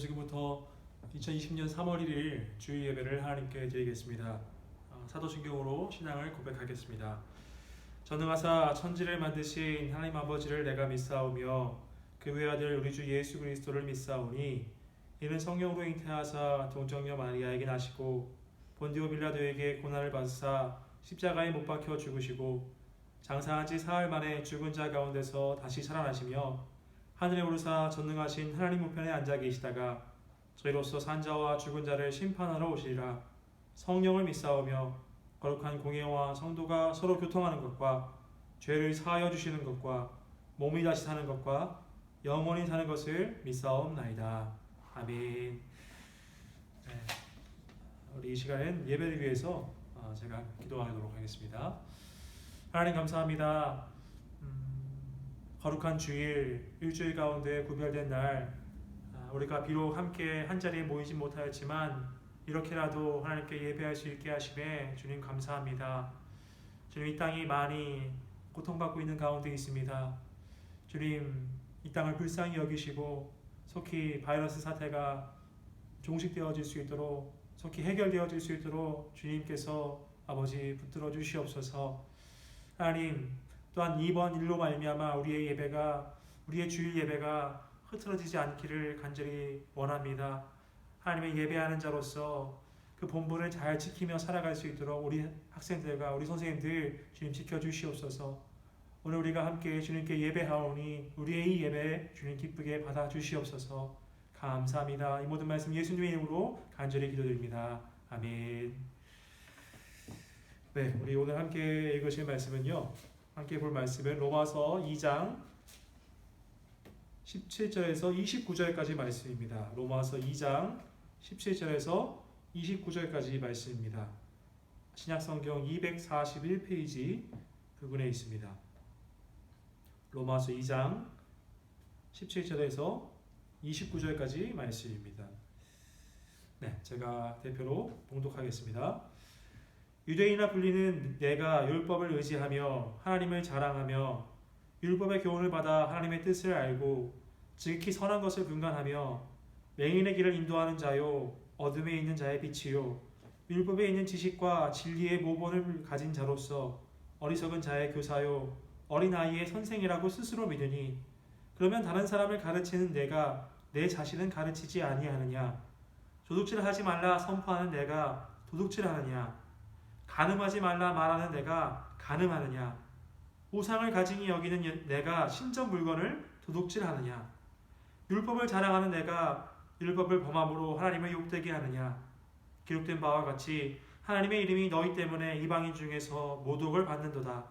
지금부터 2020년 3월 1일 주일 예배를 하나님께 드리겠습니다. 사도신경으로 신앙을 고백하겠습니다. 전능하사 천지를 만드신 하나님 아버지를 내가 믿사오며 그 외아들 우리 주 예수 그리스도를 믿사오니 이는 성령으로 잉태하사 동정녀 마리아에게 나시고 본디오 빌라도에게 고난을 받으사 십자가에 못 박혀 죽으시고 장사한 지 사흘 만에 죽은 자 가운데서 다시 살아나시며 하늘에 오르사 전능하신 하나님 우편에 앉아 계시다가 저희로서 산자와 죽은 자를 심판하러 오시리라. 성령을 믿사오며 거룩한 공예와 성도가 서로 교통하는 것과 죄를 사하여 주시는 것과 몸이 다시 사는 것과 영원히 사는 것을 믿사옵나이다. 아멘. 네, 우리 이 시간엔 예배를 위해서 제가 기도하도록 하겠습니다. 하나님 감사합니다. 거룩한 주일, 일주일 가운데 구별된 날 우리가 비록 함께 한자리에 모이지 못하였지만 이렇게라도 하나님께 예배할 수 있게 하심에 주님 감사합니다. 주님, 이 땅이 많이 고통받고 있는 가운데 있습니다. 주님, 이 땅을 불쌍히 여기시고 속히 바이러스 사태가 종식되어질 수 있도록, 속히 해결되어질 수 있도록 주님께서 아버지 붙들어 주시옵소서. 하나님, 또한 이번 일로 말미암아 우리의 주일 예배가 흐트러지지 않기를 간절히 원합니다. 하나님의 예배하는 자로서 그 본분을 잘 지키며 살아갈 수 있도록 우리 학생들과 우리 선생님들 주님 지켜주시옵소서. 오늘 우리가 함께 주님께 예배하오니 우리의 이 예배 주님 기쁘게 받아주시옵소서. 감사합니다. 이 모든 말씀 예수님의 이름으로 간절히 기도드립니다. 아멘. 네, 우리 오늘 함께 읽으실 말씀은요, 함께 볼 말씀은 로마서 2장 17절에서 29절까지 말씀입니다. 로마서 2장 17절에서 29절까지 말씀입니다. 신약성경 241페이지 부근에 있습니다. 로마서 2장 17절에서 29절까지 말씀입니다. 네, 제가 대표로 봉독하겠습니다. 유대인이라 불리는 내가 율법을 의지하며 하나님을 자랑하며 율법의 교훈을 받아 하나님의 뜻을 알고 지극히 선한 것을 분간하며 맹인의 길을 인도하는 자요 어둠에 있는 자의 빛이요 율법에 있는 지식과 진리의 모본을 가진 자로서 어리석은 자의 교사요 어린아이의 선생이라고 스스로 믿으니 그러면 다른 사람을 가르치는 내가 내 자신은 가르치지 아니하느냐? 도둑질하지 말라 선포하는 내가 도둑질하느냐? 간음하지 말라 말하는 내가 간음하느냐? 우상을 가증히 여기는 내가 신전 물건을 도둑질하느냐? 율법을 자랑하는 내가 율법을 범함으로 하나님을 욕되게 하느냐? 기록된 바와 같이 하나님의 이름이 너희 때문에 이방인 중에서 모독을 받는도다.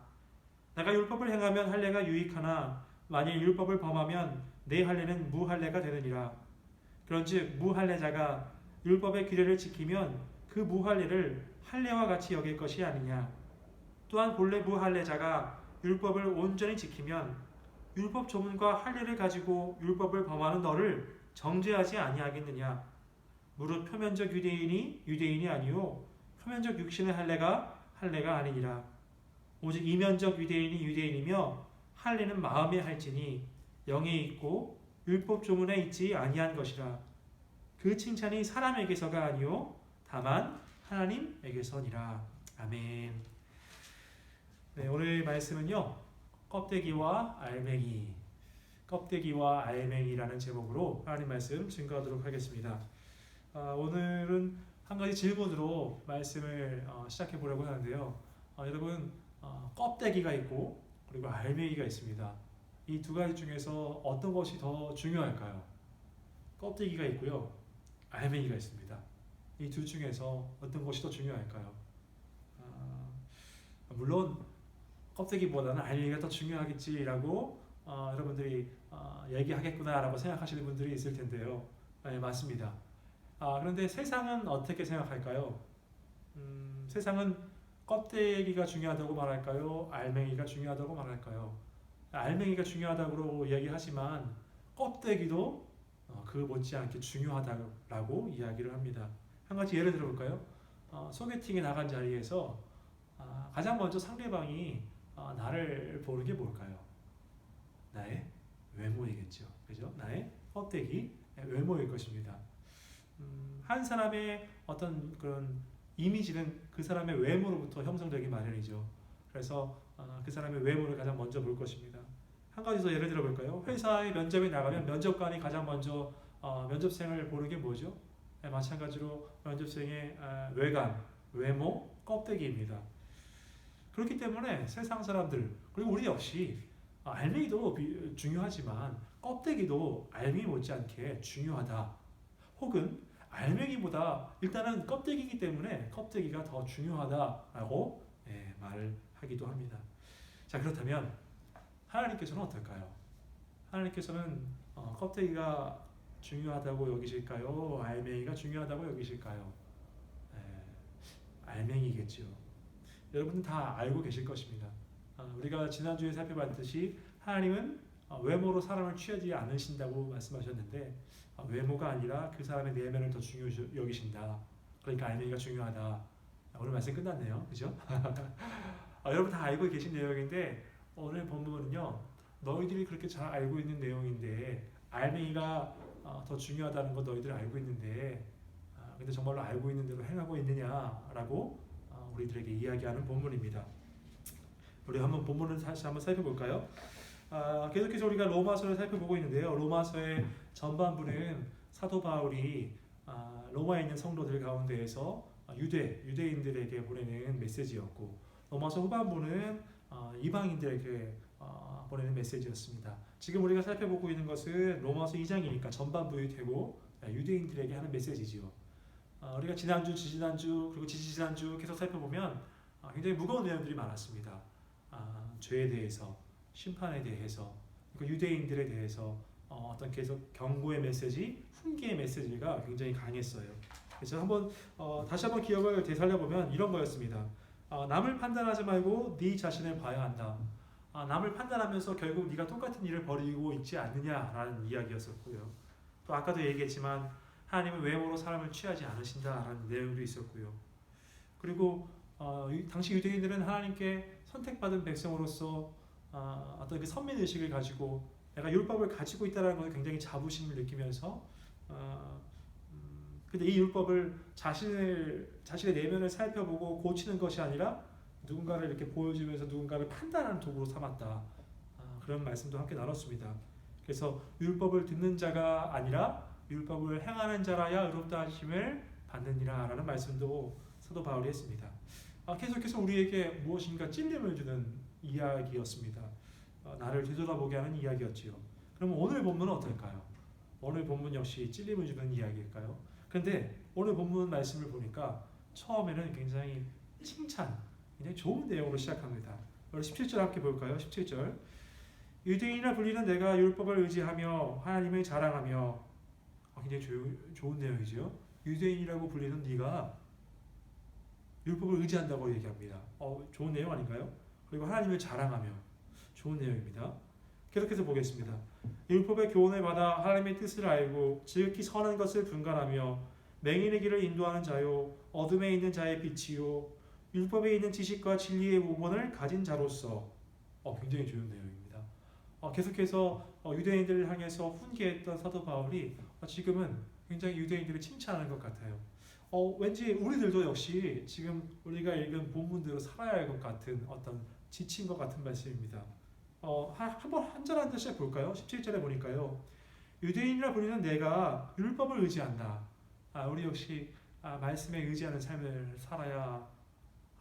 내가 율법을 행하면 할례가 유익하나 만일 율법을 범하면 내 할례는 무할례가 되느니라. 그런즉 무할례자가 율법의 규례를 지키면 그 무할례를 할례와 같이 여길 것이 아니냐. 또한 본래 무할례자가 율법을 온전히 지키면 율법 조문과 할례를 가지고 율법을 범하는 너를 정죄하지 아니하겠느냐. 무릇 표면적 유대인이 유대인이 아니요 표면적 육신의 할례가 아니니라. 오직 이면적 유대인이 유대인이며 할례는 마음에 할지니 영에 있고 율법 조문에 있지 아니한 것이라. 그 칭찬이 사람에게서가 아니요 다만 하나님에게서니라. 아멘. 네, 오늘 말씀은요, 껍데기와 알맹이라는 제목으로 하나님 말씀 증거하도록 하겠습니다. 오늘은 한 가지 질문으로 말씀을 시작해 보려고 하는데요. 여러분, 껍데기가 있고 그리고 알맹이가 있습니다. 이 두 가지 중에서 어떤 것이 더 중요할까요? 껍데기가 있고요, 알맹이가 있습니다. 이 둘 중에서 어떤 것이 더 중요할까요? 물론 껍데기보다는 알맹이가 더 중요하겠지라고 여러분들이 얘기하겠구나라고 생각하시는 분들이 있을 텐데요. 네, 맞습니다. 그런데 세상은 어떻게 생각할까요? 세상은 껍데기가 중요하다고 말할까요? 알맹이가 중요하다고 말할까요? 알맹이가 중요하다고 얘기하지만 껍데기도 그 못지않게 중요하다고 이야기를 합니다. 한 가지 예를 들어볼까요? 소개팅에 나간 자리에서 가장 먼저 상대방이 나를 보는 게 뭘까요? 나의 외모이겠죠. 그죠? 나의 껍데기, 외모일 것입니다. 한 사람의 어떤 그런 이미지는 그 사람의 외모로부터 형성되기 마련이죠. 그래서 그 사람의 외모를 가장 먼저 볼 것입니다. 한 가지 더 예를 들어 볼까요? 회사에 면접에 나가면 면접관이 가장 먼저 면접생을 보는 게 뭐죠? 마찬가지로 면접생의 외관, 외모, 껍데기입니다. 그렇기 때문에 세상 사람들 그리고 우리 역시 알맹이도 중요하지만 껍데기도 알맹이 못지않게 중요하다. 혹은 알맹이보다 일단은 껍데기이기 때문에 껍데기가 더 중요하다라고 말을 하기도 합니다. 자, 그렇다면 하나님께서는 어떨까요? 하나님께서는 껍데기가 중요하다고 여기실까요? 알맹이가 중요하다고 여기실까요? 알맹이겠죠. 여러분은 다 알고 계실 것입니다. 우리가 지난주에 살펴봤듯이 하나님은 외모로 사람을 취하지 않으신다고 말씀하셨는데 외모가 아니라 그 사람의 내면을 더 중요시 여기신다. 그러니까 알맹이가 중요하다. 오늘 말씀 끝났네요. 그죠? 여러분 다 알고 계신 내용인데 오늘 본문은요. 너희들이 그렇게 잘 알고 있는 내용인데 알맹이가 더 중요하다는 거 너희들 알고 있는데 근데 정말로 알고 있는 대로 행하고 있느냐라고 우리들에게 이야기하는 본문입니다. 우리 한번 본문을 다시 한번 살펴볼까요? 계속해서 우리가 로마서를 살펴보고 있는데요. 로마서의 전반부는 사도 바울이 로마에 있는 성도들 가운데에서 유대인들에게 보내는 메시지였고 로마서 후반부는 이방인들에게 보내는 메시지였습니다. 지금 우리가 살펴보고 있는 것은 로마서 2장이니까 전반부이 되고 유대인들에게 하는 메시지지요. 우리가 지난주, 지지난주 그리고 지지난주 계속 살펴보면 굉장히 무거운 내용들이 많았습니다. 죄에 대해서, 심판에 대해서, 그리고 유대인들에 대해서 어떤 계속 경고의 메시지, 훈계의 메시지가 굉장히 강했어요. 그래서 다시 한번 기억을 되살려보면 이런 거였습니다. 남을 판단하지 말고 네 자신을 봐야 한다. 남을 판단하면서 결국 네가 똑같은 일을 벌이고 있지 않느냐라는 이야기였었고요. 또 아까도 얘기했지만 하나님은 외모로 사람을 취하지 않으신다라는 내용도 있었고요. 그리고 당시 유대인들은 하나님께 선택받은 백성으로서 어떤 그 선민의식을 가지고 내가 율법을 가지고 있다는 것에 굉장히 자부심을 느끼면서 근데 이 율법을 자신의 내면을 살펴보고 고치는 것이 아니라 누군가를 이렇게 보여주면서 누군가를 판단하는 도구로 삼았다. 그런 말씀도 함께 나눴습니다. 그래서 율법을 듣는 자가 아니라 율법을 행하는 자라야 의롭다 하심을 받느니라 라는 말씀도 사도 바울이 했습니다. 계속해서 우리에게 무엇인가 찔림을 주는 이야기였습니다. 나를 뒤돌아보게 하는 이야기였지요. 그럼 오늘 본문은 어떨까요? 오늘 본문 역시 찔림을 주는 이야기일까요? 그런데 오늘 본문 말씀을 보니까 처음에는 굉장히 칭찬, 굉장히 좋은 내용으로 시작합니다. 우리 17절 함께 볼까요? 17절 유대인이라 불리는 내가 율법을 의지하며 하나님을 자랑하며 굉장히 좋은 내용이죠. 유대인이라고 불리는 네가 율법을 의지한다고 얘기합니다. 좋은 내용 아닌가요? 그리고 하나님을 자랑하며 좋은 내용입니다. 계속해서 보겠습니다. 율법의 교훈을 받아 하나님의 뜻을 알고 지극히 선한 것을 분간하며 맹인의 길을 인도하는 자요 어둠에 있는 자의 빛이요 율법에 있는 지식과 진리의 모본을 가진 자로서 굉장히 좋은 내용입니다. 계속해서 유대인들을 향해서 훈계했던 사도 바울이 지금은 굉장히 유대인들을 칭찬하는 것 같아요. 왠지 우리들도 역시 지금 우리가 읽은 본문대로 살아야 할 것 같은 어떤 지친 것 같은 말씀입니다. 한번 한 절 한 절씩 볼까요? 17절에 보니까요. 유대인이라 불리는 내가 율법을 의지한다. 우리 역시 말씀에 의지하는 삶을 살아야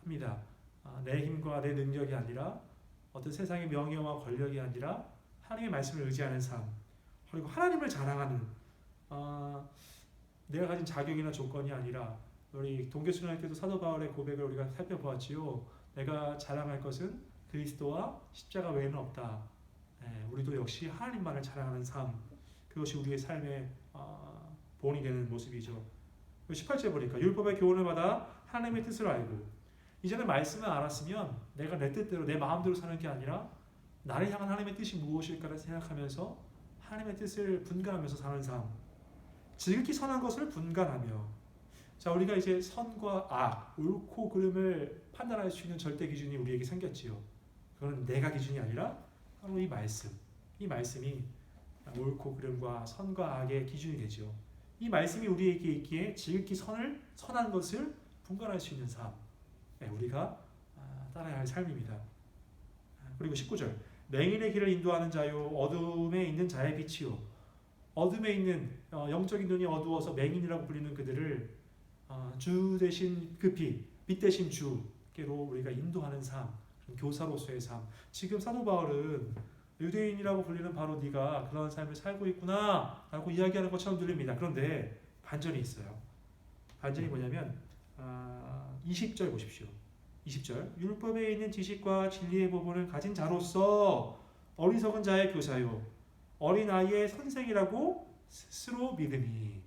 합니다. 내 힘과 내 능력이 아니라 어떤 세상의 명예와 권력이 아니라 하나님의 말씀을 의지하는 삶 그리고 하나님을 자랑하는 내가 가진 자격이나 조건이 아니라 우리 동계수련회 때도 사도 바울의 고백을 우리가 살펴보았지요. 내가 자랑할 것은 그리스도와 십자가 외에는 없다. 우리도 역시 하나님만을 자랑하는 삶 그것이 우리의 삶의 본이 되는 모습이죠. 18절 보니까 율법의 교훈을 받아 하나님의 뜻을 알고 이제는 말씀을 알았으면 내가 내 뜻대로 내 마음대로 사는 게 아니라 나를 향한 하나님의 뜻이 무엇일까를 생각하면서 하나님의 뜻을 분간하면서 사는 삶 지극히 선한 것을 분간하며 자 우리가 이제 선과 악, 옳고 그름을 판단할 수 있는 절대 기준이 우리에게 생겼지요. 그건 내가 기준이 아니라 바로 이 말씀이 옳고 그름과 선과 악의 기준이 되죠. 이 말씀이 우리에게 있기에 지극히 선한 것을 분간할 수 있는 삶, 우리가 따라야 할 삶입니다. 그리고 19절, 맹인의 길을 인도하는 자요 어둠에 있는 자의 빛이요. 어둠에 있는 영적인 눈이 어두워서 맹인이라고 불리는 그들을 주 대신 그 빛 대신 주께로 우리가 인도하는 삶, 교사로서의 삶. 지금 사도 바울은 유대인이라고 불리는 바로 네가 그런 삶을 살고 있구나 라고 이야기하는 것처럼 들립니다. 그런데 반전이 있어요. 반전이 뭐냐면 20절 보십시오. 20절, 율법에 있는 지식과 진리의 부분을 가진 자로서 어리석은 자의 교사요 어린아이의 선생이라고 스스로 믿으니.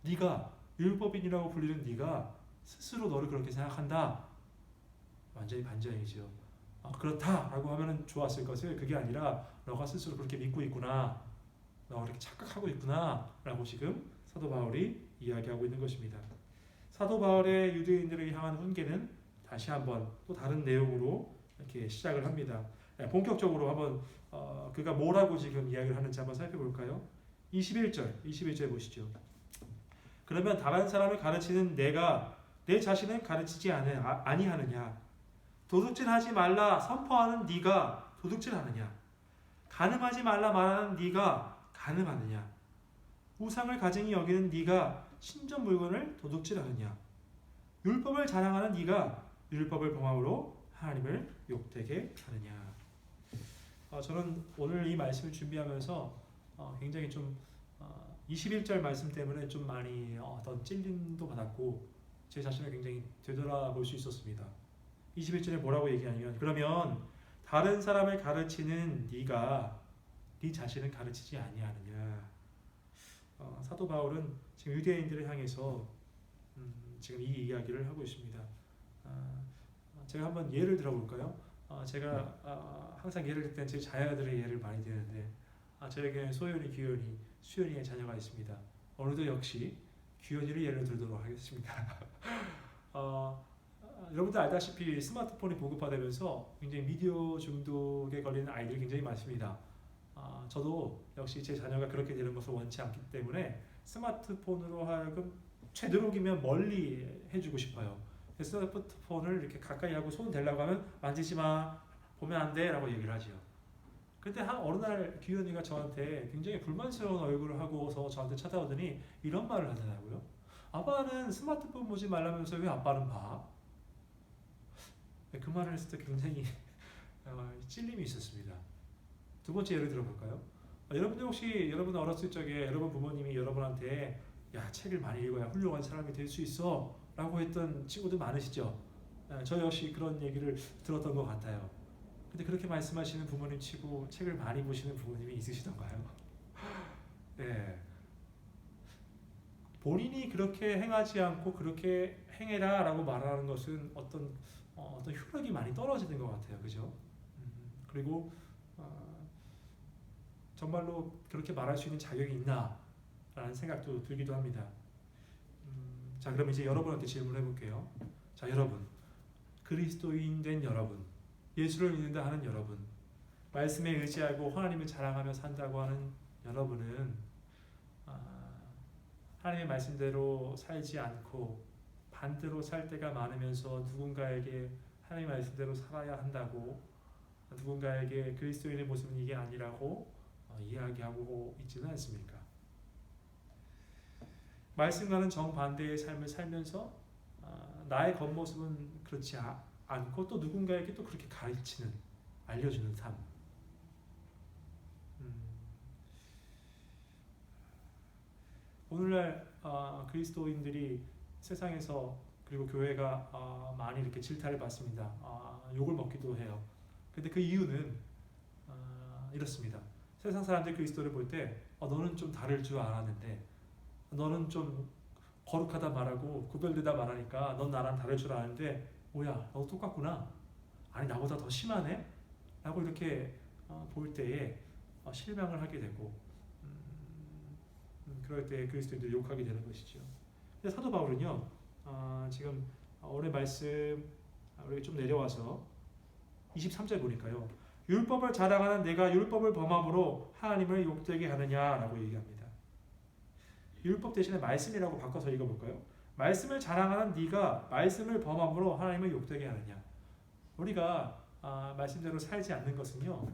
네가 율법인이라고 불리는 네가 스스로 너를 그렇게 생각한다. 완전히 반전이죠. 그렇다라고 하면 좋았을 것을, 그게 아니라 너가 스스로 그렇게 믿고 있구나, 너가 그렇게 착각하고 있구나 라고 지금 사도 바울이 이야기하고 있는 것입니다. 사도 바울의 유대인들을 향한 훈계는 다시 한번 또 다른 내용으로 이렇게 시작을 합니다. 본격적으로 한번 그가 뭐라고 지금 이야기를 하는지 한번 살펴볼까요? 21절 보시죠. 그러면 다른 사람을 가르치는 내가 내 자신을 가르치지 아니하느냐? 도둑질하지 말라 선포하는 네가 도둑질하느냐? 간음하지 말라 말하는 네가 간음하느냐? 우상을 가증히 여기는 네가 신전 물건을 도둑질하느냐? 율법을 자랑하는 네가 율법을 범함으로 하나님을 욕되게 하느냐? 저는 오늘 이 말씀을 준비하면서 굉장히 좀 21절 말씀 때문에 좀 많이 어떤 찔림도 받았고 제 자신을 굉장히 되돌아볼 수 있었습니다. 21절에 뭐라고 얘기하냐면, 그러면 다른 사람을 가르치는 네가 네 자신을 가르치지 아니하느냐. 사도 바울은 지금 유대인들을 향해서 지금 이 이야기를 하고 있습니다. 제가 한번 예를 들어볼까요? 제가 항상 예를 들 때는 제 자녀들의 예를 많이 드는데 저에게 소연이, 규현이, 수연이의 자녀가 있습니다. 오늘도 역시 규현이를 예를 들도록 하겠습니다. 여러분들 알다시피 스마트폰이 보급화되면서 굉장히 미디어 중독에 걸리는 아이들이 굉장히 많습니다. 저도 역시 제 자녀가 그렇게 되는 것을 원치 않기 때문에 스마트폰으로 하여금 되도록이면 멀리 해주고 싶어요. 스마트폰을 이렇게 가까이 하고 손 대려고 하면 만지지 마, 보면 안 돼 라고 얘기를 하죠. 근데 어느 날 규현이가 저한테 굉장히 불만스러운 얼굴을 하고서 저한테 찾아오더니 이런 말을 하더라고요. 아빠는 스마트폰 보지 말라면서 왜 아빠는 봐? 그 말을 했을 때 굉장히 찔림이 있었습니다. 두 번째 예를 들어볼까요? 여러분들 혹시 여러분 어렸을 적에 여러분 부모님이 여러분한테 야, 책을 많이 읽어야 훌륭한 사람이 될 수 있어 라고 했던 친구들 많으시죠? 저 역시 그런 얘기를 들었던 것 같아요. 근데 그렇게 말씀하시는 부모님 치고 책을 많이 보시는 부모님이 있으시던가요? 네. 본인이 그렇게 행하지 않고 그렇게 행해라 라고 말하는 것은 어떤 효력이 많이 떨어지는 것 같아요. 그죠? 그리고 정말로 그렇게 말할 수 있는 자격이 있나 라는 생각도 들기도 합니다. 자, 그럼 이제 여러분한테 질문을 해볼게요. 자, 여러분, 그리스도인 된 여러분, 예수를 믿는다 하는 여러분, 말씀에 의지하고 하나님을 자랑하며 산다고 하는 여러분은 하나님의 말씀대로 살지 않고 반대로 살 때가 많으면서 누군가에게 하나님의 말씀대로 살아야 한다고, 누군가에게 그리스도인의 모습은 이게 아니라고 이야기하고 있지는 않습니까? 말씀과는 정반대의 삶을 살면서 나의 겉모습은 그렇지 않고 또 누군가에게 또 그렇게 가르치는, 알려주는 삶. 오늘날 그리스도인들이 세상에서 그리고 교회가 많이 이렇게 질타를 받습니다. 욕을 먹기도 해요. 근데 그 이유는 이렇습니다. 세상 사람들이 그리스도를 볼 때 너는 좀 다를 줄 알았는데, 너는 좀 거룩하다 말하고 구별되다 말하니까 넌 나랑 다를 줄 아는데 뭐야, 너 똑같구나, 아니 나보다 더 심하네 라고 이렇게 볼 때에 실망을 하게 되고 그럴 때 그리스도인들 욕하게 되는 것이죠. 근데 사도 바울은요, 지금 오늘 말씀 우리 좀 내려와서 23절 보니까요, 율법을 자랑하는 내가 율법을 범함으로 하나님을 욕되게 하느냐라고 얘기합니다. 율법 대신에 말씀이라고 바꿔서 읽어볼까요? 말씀을 자랑하는 네가 말씀을 범함으로 하나님을 욕되게 하느냐. 우리가 말씀대로 살지 않는 것은요,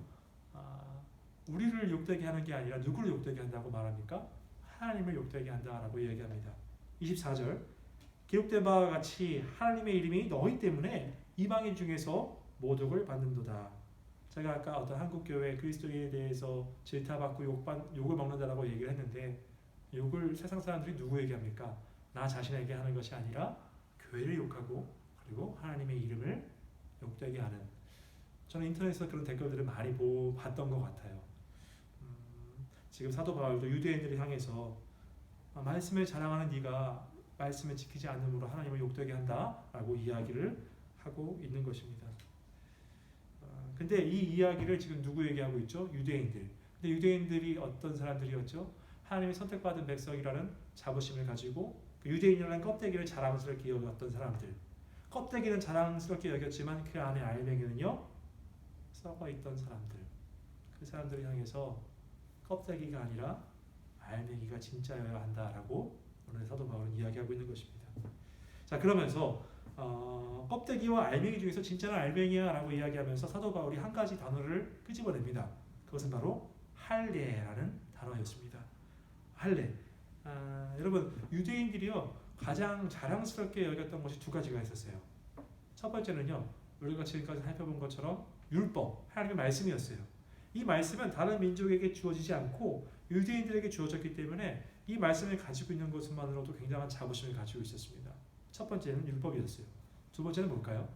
우리를 욕되게 하는 게 아니라 누구를 욕되게 한다고 말합니까? 하나님을 욕되게 한다라고 얘기합니다. 24절 기록된 바와 같이 하나님의 이름이 너희 때문에 이방인 중에서 모독을 받는도다. 제가 아까 어떤 한국교회 그리스도인에 대해서 질타받고 욕을 먹는다라고 얘기를 했는데, 욕을 세상 사람들이 누구에게 합니까? 나 자신에게 하는 것이 아니라 교회를 욕하고 그리고 하나님의 이름을 욕되게 하는, 저는 인터넷에서 그런 댓글들을 많이 봤던 것 같아요. 지금 사도 바울도 유대인들을 향해서 말씀을 자랑하는 네가 말씀을 지키지 않음으로 하나님을 욕되게 한다라고 이야기를 하고 있는 것입니다. 근데 이 이야기를 지금 누구에게 하고 있죠? 유대인들. 근데 유대인들이 어떤 사람들이었죠? 하나님의 선택받은 백성이라는 자부심을 가지고 그 유대인이라는 껍데기를 자랑스럽게 여겼던 사람들. 껍데기는 자랑스럽게 여겼지만 그 안에 알맹이는요, 썩어있던 사람들. 그 사람들을 향해서 껍데기가 아니라 알맹이가 진짜여야 한다라고 오늘 사도 바울은 이야기하고 있는 것입니다. 자, 그러면서 껍데기와 알맹이 중에서 진짜는 알맹이야 라고 이야기하면서 사도 바울이 한 가지 단어를 끄집어냅니다. 그것은 바로 할례라는 단어였습니다. 할례. 여러분, 유대인들이요 가장 자랑스럽게 여겼던 것이 두 가지가 있었어요. 첫 번째는요, 우리가 지금까지 살펴본 것처럼 율법, 하나님의 말씀이었어요. 이 말씀은 다른 민족에게 주어지지 않고 유대인들에게 주어졌기 때문에 이 말씀을 가지고 있는 것만으로도 굉장한 자부심을 가지고 있었습니다. 첫 번째는 율법이었어요. 두 번째는 뭘까요?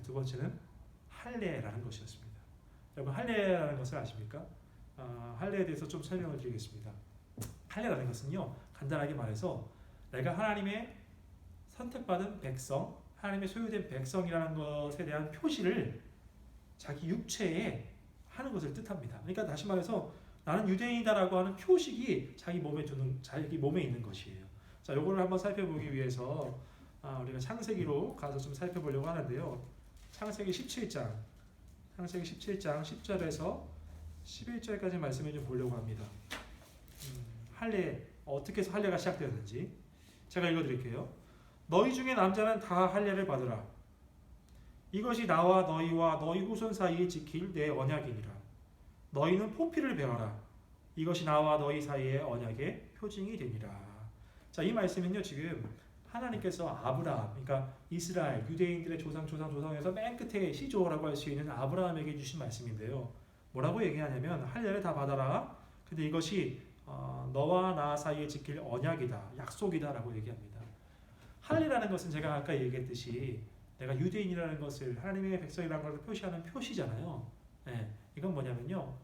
두 번째는 할례라는 것이었습니다. 여러분, 할례라는 것을 아십니까? 할례에 대해서 좀 설명을 드리겠습니다. 할례라는 것은요, 간단하게 말해서 내가 하나님의 선택받은 백성, 하나님의 소유된 백성이라는 것에 대한 표시를 자기 육체에 하는 것을 뜻합니다. 그러니까 다시 말해서 나는 유대인이다라고 하는 표식이 자기 몸에 있는 것이에요. 자, 요거를 한번 살펴보기 위해서 우리가 창세기로 가서 좀 살펴보려고 하는데요. 창세기 17장 10절에서 11절까지 말씀을 좀 보려고 합니다. 할례, 어떻게 해서 할례가 시작되었는지 제가 읽어드릴게요. 너희 중에 남자는 다 할례를 받으라. 이것이 나와 너희와 너희 후손 사이에 지킬 내 언약이니라. 너희는 포피를 베어라. 이것이 나와 너희 사이의 언약의 표징이 되니라. 자, 이 말씀은요, 지금 하나님께서 아브라함, 그러니까 이스라엘 유대인들의 조상에서 맨 끝에 시조라고 할 수 있는 아브라함에게 주신 말씀인데요. 뭐라고 얘기하냐면 할례를 다 받아라. 근데 이것이 너와 나 사이에 지킬 언약이다, 약속이다라고 얘기합니다. 할례라는 것은 제가 아까 얘기했듯이 내가 유대인이라는 것을, 하나님의 백성이라는 것을 표시하는 표시잖아요. 네, 이건 뭐냐면요,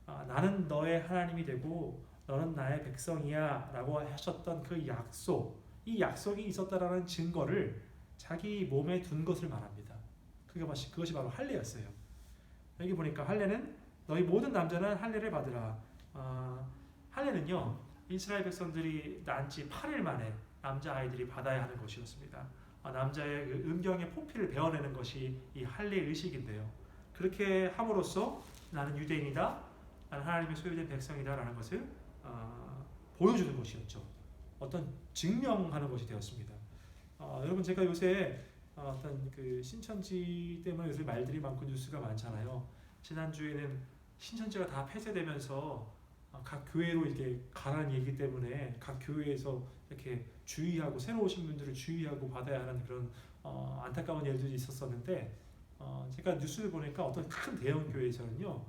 나는 너의 하나님이 되고 너는 나의 백성이야 라고 하셨던 그 약속, 이 약속이 있었다라는 증거를 자기 몸에 둔 것을 말합니다. 그것이 바로 할례였어요. 여기 보니까 할례는 너희 모든 남자는 할례를 받으라. 할례는요, 이스라엘 백성들이 난 지 8일 만에 남자아이들이 받아야 하는 것이었습니다. 남자의 그 음경의 포피를 베어내는 것이 이 할례 의식인데요. 그렇게 함으로써 나는 유대인이다, 나는 하나님의 소유된 백성이다 라는 것을 보여주는 것이었죠. 어떤 증명하는 것이 되었습니다. 여러분, 제가 요새 어떤 그 신천지 때문에 요새 말들이 많고 뉴스가 많잖아요. 지난주에는 신천지가 다 폐쇄되면서 각 교회로 이렇게 가라는 얘기 때문에 각 교회에서 이렇게 주의하고, 새로 오신 분들을 주의하고 받아야 하는 그런 안타까운 일들이 있었었는데, 제가 뉴스를 보니까 어떤 큰 대형 교회에서는요,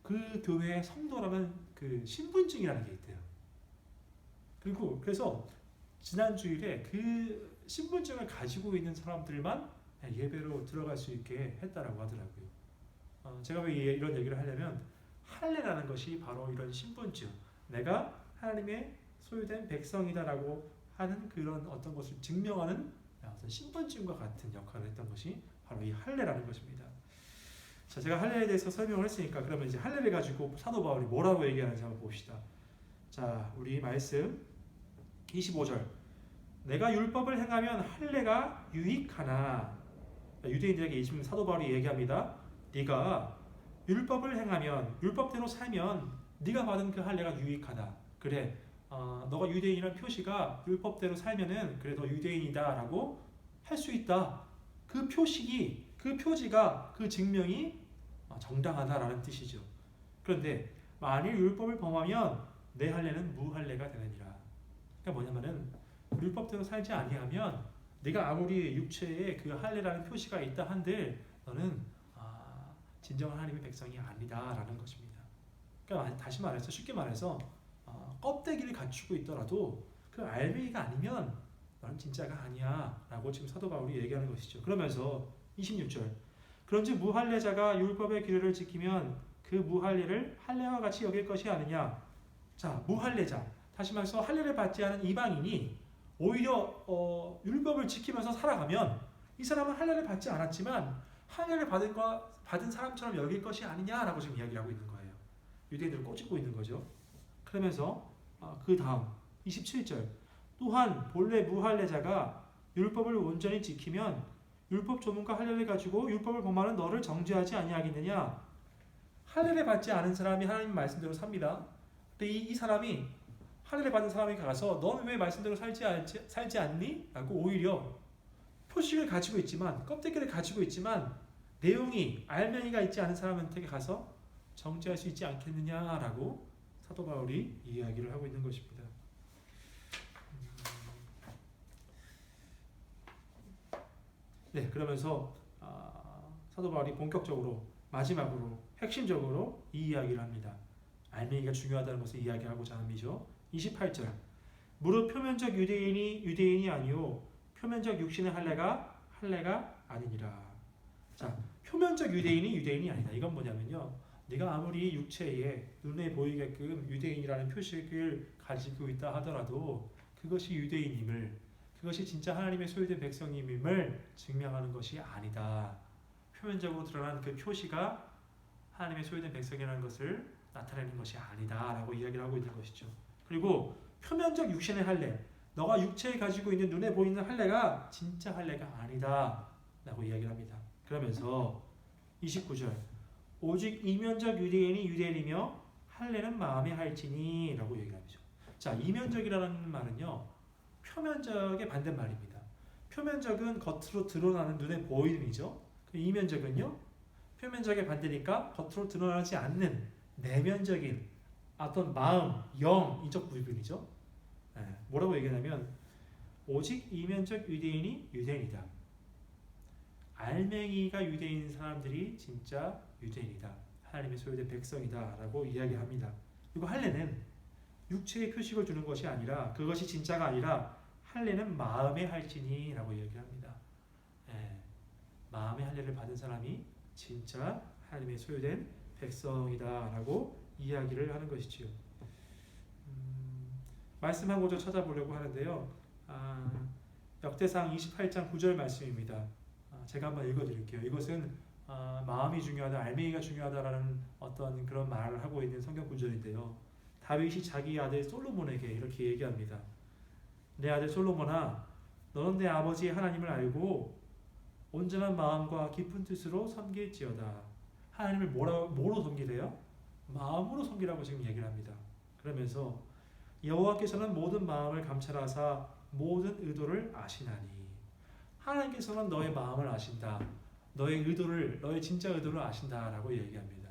그 교회의 성도라면 그 신분증이라는 게 있대요. 그래서 지난 주일에 그 신분증을 가지고 있는 사람들만 예배로 들어갈 수 있게 했다라고 하더라고요. 제가 왜 이런 얘기를 하냐면, 할례라는 것이 바로 이런 신분증, 내가 하나님의 소유된 백성이다라고 하는 그런 어떤 것을 증명하는 어떤 신분증과 같은 역할을 했던 것이 바로 이 할례라는 것입니다. 자, 제가 할례에 대해서 설명을 했으니까 그러면 이제 할례를 가지고 사도 바울이 뭐라고 얘기하는지 한번 봅시다. 자, 우리 말씀 25절. 내가 율법을 행하면 할례가 유익하나. 유대인들에게 사도 바울이 얘기합니다. 네가 율법을 행하면 율법대로 살면 네가 받은 그 할례가 유익하다. 그래, 너가 유대인이라는 표시가 율법대로 살면은 그래 너 유대인이다라고 할 수 있다. 그 표식이, 그 표지가, 그 증명이 정당하다라는 뜻이죠. 그런데 만일 율법을 범하면 내 할례는 무할례가 되느니라. 그러니까 뭐냐면은 율법대로 살지 아니하면 네가 아무리 육체에 그 할례라는 표시가 있다 한들 너는 진정한 하나님의 백성이 아니다라는 것입니다. 그러니까 다시 말해서 쉽게 말해서 껍데기를 갖추고 있더라도 그 알맹이가 아니면 너는 진짜가 아니야라고 지금 사도 바울이 얘기하는 것이죠. 그러면서 26절 그런즉 무할례자가 율법의 규례를 지키면 그 무할례를 할례와 같이 여길 것이 아니냐. 자, 무할례자 다시 말해서 할례를 받지 않은 이방인이 오히려 율법을 지키면서 살아가면 이 사람은 할례를 받지 않았지만 할례를 받은 사람처럼 여길 것이 아니냐라고 지금 이야기를 하고 있는 거예요. 유대인들을 꼬집고 있는 거죠. 그러면서 그 다음 27절 또한 본래 무할례자가 율법을 온전히 지키면 율법 조문과 할례를 가지고 율법을 범하는 너를 정죄하지 아니하겠느냐. 할례를 받지 않은 사람이 하나님 말씀대로 삽니다. 근데 이 사람이 할례를 받은 사람이 가서 너는 왜 말씀대로 살지 않니? 라고 오히려 표식을 가지고 있지만 껍데기를 가지고 있지만 내용이 알맹이가 있지 않은 사람한테 가서 정죄할 수 있지 않겠느냐라고 사도 바울이 이야기를 하고 있는 것입니다. 네, 그러면서 사도 바울이 본격적으로 마지막으로 핵심적으로 이 이야기를 합니다. 알맹이가 중요하다는 것을 이야기하고자 함이죠. 28절 무릇 표면적 유대인이 아니요 표면적 육신의 할례가 아니니라. 자, 표면적 유대인이 아니다. 이건 뭐냐면요. 네가 아무리 육체에 눈에 보이게끔 유대인이라는 표식을 가지고 있다 하더라도 그것이 유대인임을, 그것이 진짜 하나님의 소유된 백성임을 증명하는 것이 아니다. 표면적으로 드러난 그 표시가 하나님의 소유된 백성이라는 것을 나타내는 것이 아니다 라고 이야기를 하고 있는 것이죠. 그리고 표면적 육신의 할례, 너가 육체에 가지고 있는 눈에 보이는 할례가 진짜 할례가 아니다 라고 이야기를 합니다. 그러면서 29절 오직 이면적 유대인이 유대인이며 할례는 마음에 할지니 라고 얘기하죠. 자, 이면적이라는 말은요 표면적의 반대말입니다. 표면적은 겉으로 드러나는 눈에 보이는이죠. 이면적은요 표면적의 반대니까 겉으로 드러나지 않는 내면적인 어떤 마음, 영, 이적 부분이죠. 뭐라고 얘기하냐면 오직 이면적 유대인이 유대인이다. 알맹이가 유대인 사람들이 진짜 유대인이다. 하나님의 소유된 백성이다 라고 이야기합니다. 그리고 할례는 육체의 표식을 주는 것이 아니라 그것이 진짜가 아니라 할례는 마음의 할지니 라고 이야기합니다. 마음의 할례를 받은 사람이 진짜 하나님의 소유된 백성이다 라고 이야기를 하는 것이지요. 말씀 한 구절 찾아보려고 하는데요. 역대상 28장 9절 말씀입니다. 제가 한번 읽어드릴게요. 이것은 마음이 중요하다, 알맹이가 중요하다라는 어떤 그런 말을 하고 있는 성경 구절인데요. 다윗이 자기 아들 솔로몬에게 이렇게 얘기합니다. 내 아들 솔로몬아, 너는 내 아버지 하나님을 알고 온전한 마음과 깊은 뜻으로 섬길지어다. 하나님을 뭐로 섬기래요? 마음으로 섬기라고 지금 얘기를 합니다. 그러면서 여호와께서는 모든 마음을 감찰하사 모든 의도를 아시나니. 하나님께서는 너의 마음을 아신다. 너의 의도를, 너의 진짜 의도를 아신다라고 얘기합니다.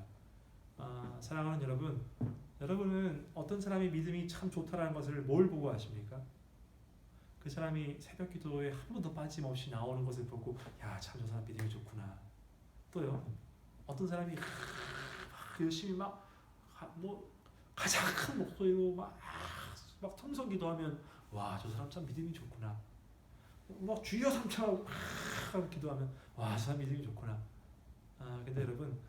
사랑하는 여러분, 여러분은 어떤 사람이 믿음이 참 좋다라는 것을 뭘 보고 아십니까? 그 사람이 새벽 기도에 한 번도 빠짐없이 나오는 것을 보고 야, 참 저 사람 믿음이 좋구나. 또요, 어떤 사람이 열심히 가장 큰 목소리로 막 통성 기도하면 와, 저 사람 참 믿음이 좋구나. 막 주여 삼창하고 막 기도하면 와, 저 사람 믿음이 좋구나. 근데 여러분,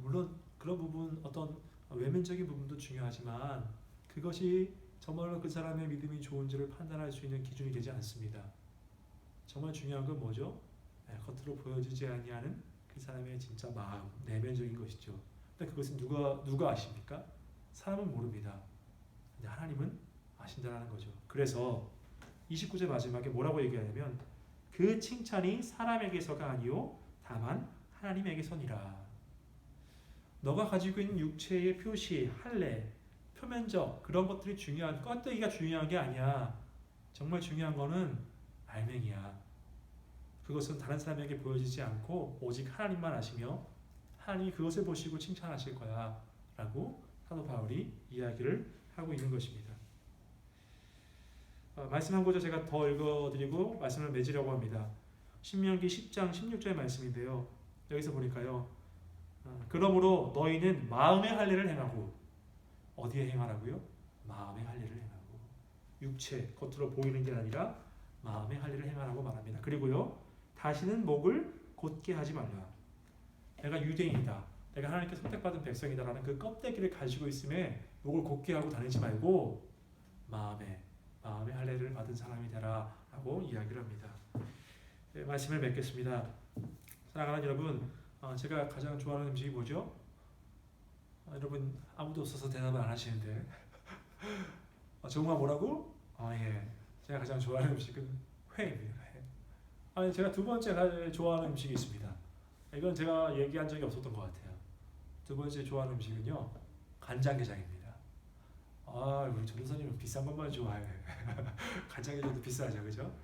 물론 그런 부분, 어떤 외면적인 부분도 중요하지만 그것이 정말로 그 사람의 믿음이 좋은지를 판단할 수 있는 기준이 되지 않습니다. 정말 중요한 건 뭐죠? 겉으로 보여지지 아니하는 그 사람의 진짜 마음, 내면적인 것이죠. 근데 그것은 누가 아십니까? 사람은 모릅니다. 근데 하나님은 아신다라는 거죠. 그래서 29절 마지막에 뭐라고 얘기하냐면 그 칭찬이 사람에게서가 아니요 다만 하나님에게서니라. 너가 가지고 있는 육체의 표시, 할례, 표면적 그런 것들이 중요한, 껍데기가 중요한 게 아니야. 정말 중요한 거는 알맹이야. 그것은 다른 사람에게 보여지지 않고 오직 하나님만 아시며 하나님이 그것을 보시고 칭찬하실 거야 라고 사도 바울이 이야기를 하고 있는 것입니다. 말씀 한 구절 제가 더 읽어드리고 말씀을 맺으려고 합니다. 신명기 10장 16절 말씀인데요. 여기서 보니까요. 그러므로 너희는 마음의 할례를 행하고, 어디에 행하라고요? 마음의 할례를 행하고, 육체 겉으로 보이는 게 아니라 마음의 할례를 행하라고 말합니다. 그리고요, 다시는 목을 곧게 하지 말라. 내가 유대인이다, 내가 하나님께 선택받은 백성이다라는 그 껍데기를 가지고 있음에 목을 곧게 하고 다니지 말고 마음의 할례를 받은 사람이 되라라고 이야기를 합니다. 네, 말씀을 맺겠습니다. 사랑하는 여러분, 제가 가장 좋아하는 음식이 뭐죠? 여러분 아무도 없어서 대답을 안 하시는데 정말 뭐라고? 예, 제가 가장 좋아하는 음식은 회입니다. 회. 제가 두 번째 좋아하는 음식이 있습니다. 이건 제가 얘기한 적이 없었던 것 같아요. 두 번째 좋아하는 음식은요, 간장게장입니다. 우리 전도사님은 비싼 것만 좋아해. 간장게장도 비싸죠, 그죠?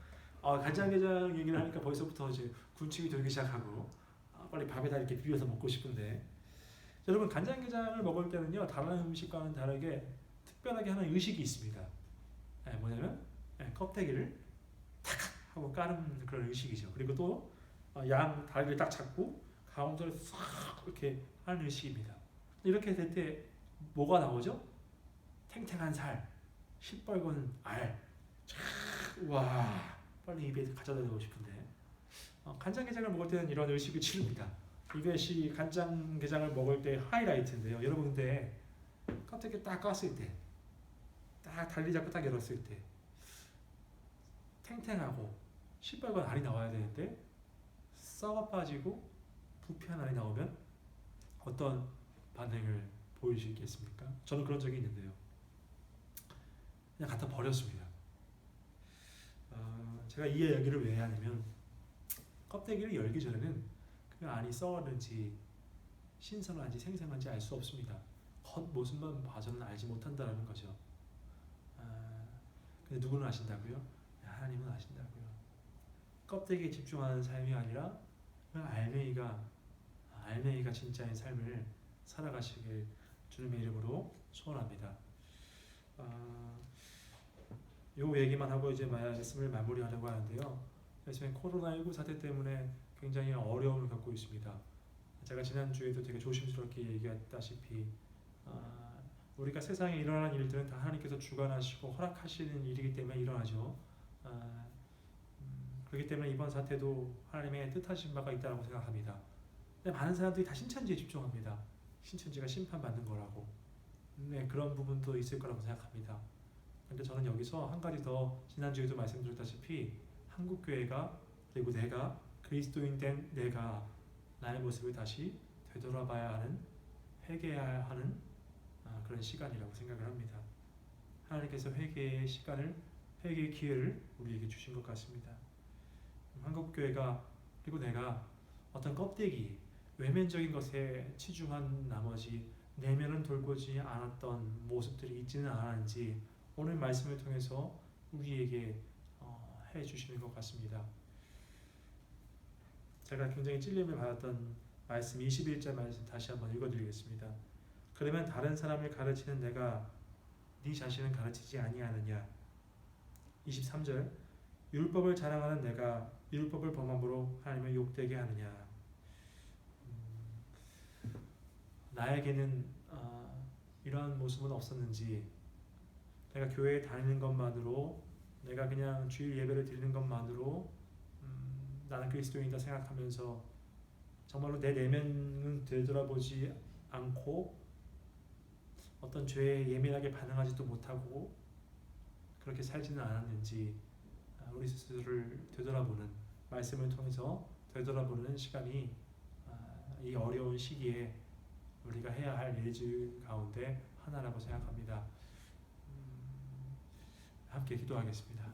간장게장 얘기를 하니까 벌써부터 이제 군침이 돌기 시작하고 빨리 밥에다 이렇게 비벼서 먹고 싶은데, 여러분 간장게장을 먹을 때는요, 다른 음식과는 다르게 특별하게 하는 의식이 있습니다. 뭐냐면 껍데기를 탁 하고 까는 그런 의식이죠. 그리고 또 양 다리를 딱 잡고 가운데를 싹 이렇게 하는 의식입니다. 이렇게 될 때 뭐가 나오죠? 탱탱한 살, 시뻘건 알. 와, 빨리 입에 가져다 대고 싶은데, 간장게장을 먹을 때는 이런 의식을 치릅니다. 이것이 간장게장을 먹을 때 하이라이트인데요. 여러분 근데 껍데기 딱 깠을 때, 딱 달리 잡고 딱 열었을 때 탱탱하고 시뻘건 알이 나와야 되는데 썩어 빠지고 부패한 알이 나오면 어떤 반응을 보이시겠습니까? 저는 그런 적이 있는데요. 그냥 갖다 버렸습니다. 제가 이 이야기를 왜 하냐면, 껍데기를 열기 전에는 그 안이 썩었는지 신선한지 생생한지 알 수 없습니다. 겉모습만 봐서는 알지 못한다는 거죠. 근데 누구는 아신다고요? 하나님은 아신다고요. 껍데기에 집중하는 삶이 아니라 그 알맹이가 진짜인 삶을 살아가시길 주님의 이름으로 소원합니다. 요 얘기만 하고 이제 말씀을 마무리하려고 하는데요. 요즘에 코로나19 사태 때문에 굉장히 어려움을 겪고 있습니다. 제가 지난주에도 되게 조심스럽게 얘기했다시피 우리가 세상에 일어나는 일들은 다 하나님께서 주관하시고 허락하시는 일이기 때문에 일어나죠. 그렇기 때문에 이번 사태도 하나님의 뜻하신 바가 있다고 생각합니다. 근데 많은 사람들이 다 신천지에 집중합니다. 신천지가 심판받는 거라고. 네, 그런 부분도 있을 거라고 생각합니다. 근데 저는 여기서 한 가지 더, 지난주에도 말씀드렸다시피 한국교회가, 그리고 내가 그리스도인 된 내가 나의 모습을 다시 되돌아봐야 하는, 회개해야 하는 그런 시간이라고 생각을 합니다. 하나님께서 회개의 시간을, 회개의 기회를 우리에게 주신 것 같습니다. 한국교회가, 그리고 내가 어떤 껍데기, 외면적인 것에 치중한 나머지 내면은 돌보지 않았던 모습들이 있지는 않았는지 오늘 말씀을 통해서 우리에게 해주시는 것 같습니다. 제가 굉장히 찔림을 받았던 말씀 21절 말씀 다시 한번 읽어드리겠습니다. 그러면 다른 사람을 가르치는 내가 네 자신은 가르치지 아니하느냐. 23절 율법을 자랑하는 내가 율법을 범함으로 하나님을 욕되게 하느냐. 나에게는 이러한 모습은 없었는지, 내가 교회에 다니는 것만으로, 내가 그냥 주일 예배를 드리는 것만으로 나는 그리스도인이다 생각하면서 정말로 내 내면은 되돌아보지 않고 어떤 죄에 예민하게 반응하지도 못하고 그렇게 살지는 않았는지, 우리 스스로를 되돌아보는, 말씀을 통해서 되돌아보는 시간이 이 어려운 시기에 우리가 해야 할 일들 가운데 하나라고 생각합니다. 함께 기도하겠습니다.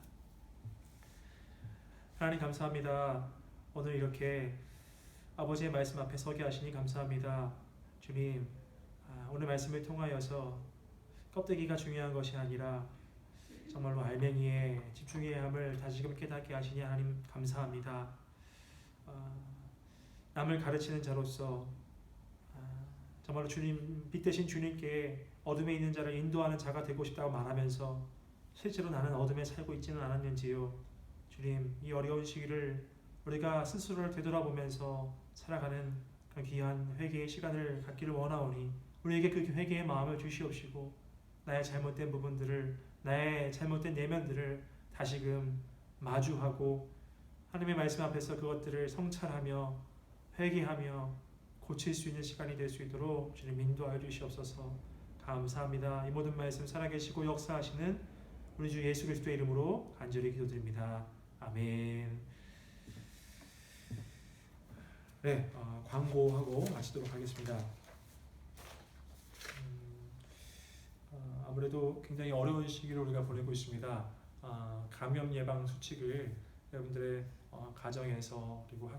하나님 감사합니다. 오늘 이렇게 아버지의 말씀 앞에 서게 하시니 감사합니다. 주님, 오늘 말씀을 통하여서 껍데기가 중요한 것이 아니라 정말로 알맹이에 집중해야 함을 다시금 깨닫게 하시니 하나님 감사합니다. 남을 가르치는 자로서 정말로 주님, 빛 대신 주님께 어둠에 있는 자를 인도하는 자가 되고 싶다고 말하면서 실제로 나는 어둠에 살고 있지는 않았는지요. 주님, 이 어려운 시기를 우리가 스스로를 되돌아보면서 살아가는 그런 귀한 회개의 시간을 갖기를 원하오니 우리에게 그 회개의 마음을 주시옵시고 나의 잘못된 부분들을, 나의 잘못된 내면들을 다시금 마주하고 하나님의 말씀 앞에서 그것들을 성찰하며 회개하며 고칠 수 있는 시간이 될 수 있도록 주님 인도하여 주시옵소서. 감사합니다. 이 모든 말씀 살아계시고 역사하시는 우리 주 예수 그리스도의 이름으로 간절히 기도드립니다. 아멘. 네, 광고하고 마치도록 하겠습니다. 아무래도 굉장히 어려운 시기를 우리가 보내고 있습니다. 감염 예방 수칙을 여러분들의 가정에서 그리고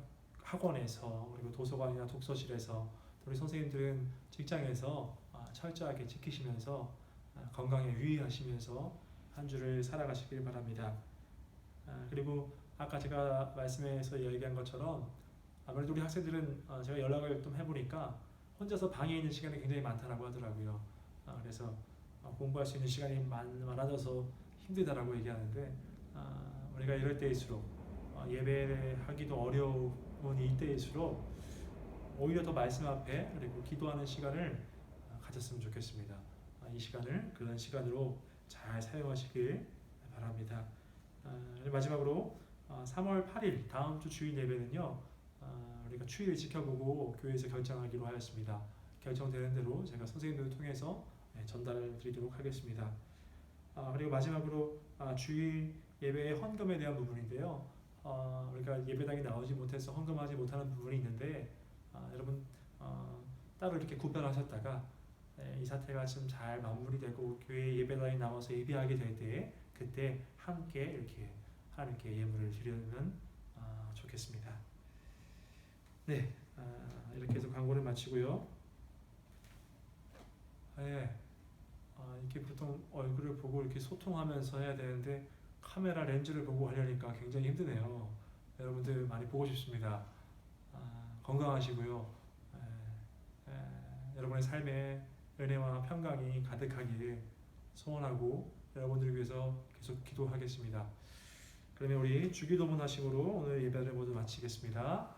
학원에서 그리고 도서관이나 독서실에서 우리 선생님들은 직장에서 철저하게 지키시면서 건강에 유의하시면서 한 주를 살아가시길 바랍니다. 그리고 아까 제가 말씀에서 얘기한 것처럼 아무래도 우리 학생들은 제가 연락을 좀 해보니까 혼자서 방에 있는 시간이 굉장히 많다라고 하더라고요. 그래서 공부할 수 있는 시간이 많아져서 힘들다라고 얘기하는데 우리가 이럴 때일수록 예배하기도 어려운 이때일수록 오히려 더 말씀 앞에 그리고 기도하는 시간을 가졌으면 좋겠습니다. 이 시간을 그런 시간으로 잘 사용하시길 바랍니다. 마지막으로 3월 8일 다음 주 주일 예배는요, 우리가 추위를 지켜보고 교회에서 결정하기로 하였습니다. 결정되는 대로 제가 선생님들을 통해서 전달을 드리도록 하겠습니다. 그리고 마지막으로 주일 예배의 헌금에 대한 부분인데요. 우리가 예배당에 나오지 못해서 헌금하지 못하는 부분이 있는데 여러분 따로 이렇게 구별하셨다가 이 사태가 좀 잘 마무리되고 교회 예배당에 나와서 예배하게 될 때 그때 함께 이렇게 하나님께 예물을 드리면 좋겠습니다. 네, 이렇게 해서 광고를 마치고요. 이렇게 보통 얼굴을 보고 이렇게 소통하면서 해야 되는데 카메라 렌즈를 보고 하려니까 굉장히 힘드네요. 여러분들 많이 보고 싶습니다. 건강하시고요. 여러분의 삶에 은혜와 평강이 가득하길 소원하고 여러분들을 위해서 계속 기도하겠습니다. 그러면 우리 주기도문 하심으로 오늘 예배를 모두 마치겠습니다.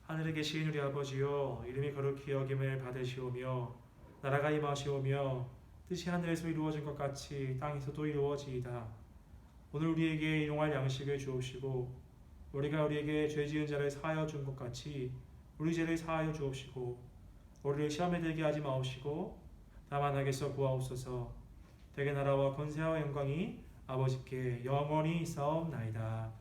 하늘에 계신 우리 아버지여, 이름이 거룩히 여김을 받으시오며 나라가 임하시오며 뜻이 하늘에서 이루어진 것 같이 땅에서도 이루어지이다. 오늘 우리에게 일용할 양식을 주옵시고 우리가 우리에게 죄 지은 자를 사하여 준 것 같이 우리 죄를 사하여 주옵시고 우리를 시험에 들게 하지 마옵시고 다만 악에서 구하옵소서. 대개 나라와 권세와 영광이 아버지께 영원히 있사옵나이다.